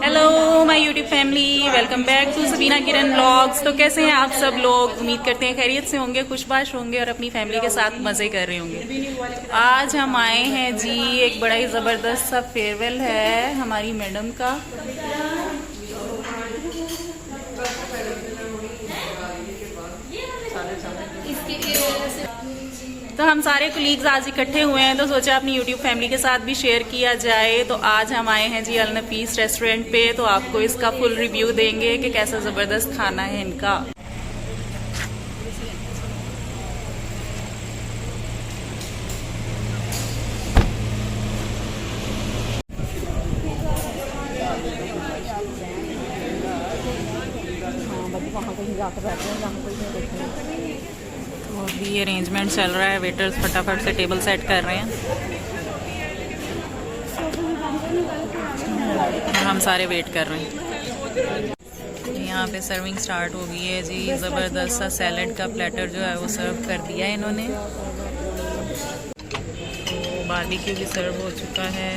Hello my YouTube family, welcome back to Sabina Kiran blogs. तो कैसे हैं आप सब लोग? उम्मीद करते हैं खैरियत से होंगे, खुशबाश होंगे और अपनी फैमिली के साथ मज़े कर रहे होंगे। आज हम आए हैं जी, एक बड़ा ही ज़बरदस्त सा फेयरवेल है हमारी मैडम का। तो हम सारे कुलीग्स आज इकट्ठे हुए हैं, तो सोचा अपनी यूट्यूब फैमिली के साथ भी शेयर किया जाए। तो आज हम आए हैं जी अल नफीस रेस्टोरेंट पे, तो आपको इसका फुल रिव्यू देंगे कि कैसा ज़बरदस्त खाना है इनका। तो अभी अरेंजमेंट चल रहा है, वेटर्स फटाफट से टेबल सेट कर रहे हैं और हम सारे वेट कर रहे हैं। यहाँ पे सर्विंग स्टार्ट हो गई है जी। ज़बरदस्त सा सैलड का प्लेटर जो है वो सर्व कर दिया है इन्होंने। तो बारबेक्यू भी सर्व हो चुका है।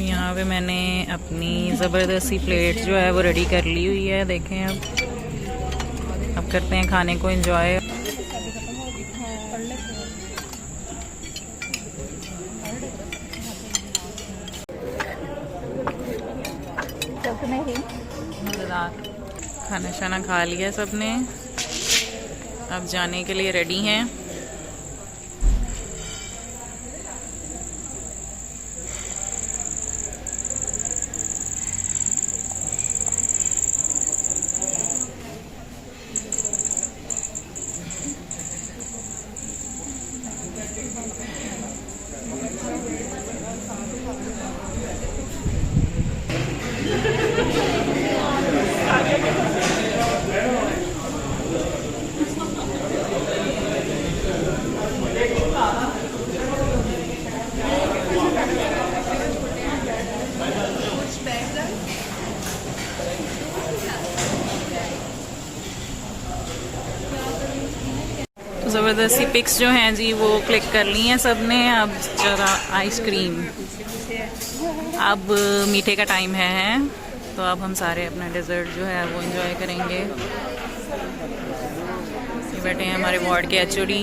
यहाँ पे मैंने अपनी ज़बरदस्ती प्लेट जो है वो रेडी कर ली हुई है। देखें अब करते हैं खाने को एंजॉय। मज़ेदार खाना शाना खा लिया सबने, अब जाने के लिए रेडी हैं। ज़बरदस्ती पिक्स जो हैं जी वो क्लिक कर ली हैं सबने। अब जरा आइसक्रीम, अब मीठे का टाइम है, तो अब हम सारे अपना डेजर्ट जो है वो एंजॉय करेंगे। ये बैठे हैं हमारे वार्ड के एचओडी,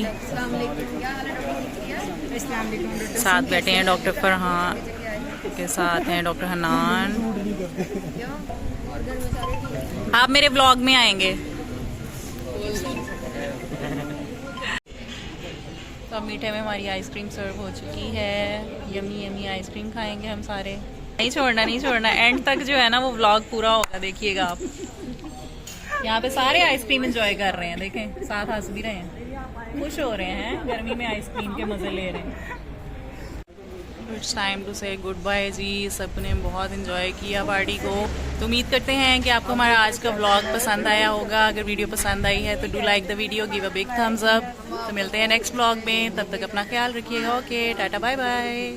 साथ बैठे हैं डॉक्टर फरहान के साथ हैं डॉक्टर हनान। आप मेरे ब्लॉग में आएंगे। तो अब मीठे में हमारी आइसक्रीम सर्व हो चुकी है। यमी यमी आइसक्रीम खाएंगे हम सारे। नहीं छोड़ना, एंड तक जो है ना वो व्लॉग पूरा होगा, देखिएगा आप। यहाँ पे सारे आइसक्रीम एंजॉय कर रहे हैं, देखें साथ हंस भी रहे हैं, खुश हो रहे हैं, गर्मी में आइसक्रीम के मज़े ले रहे हैं। इट्स टाइम टू से गुड बाय जी। सबने बहुत एंजॉय किया पार्टी को। तो उम्मीद करते हैं कि आपको हमारा आज का व्लॉग पसंद आया होगा। अगर वीडियो पसंद आई है तो do like the video, give a big thumbs up. तो मिलते हैं नेक्स्ट व्लॉग में, तब तक अपना ख्याल रखिएगा। Okay, tata bye bye.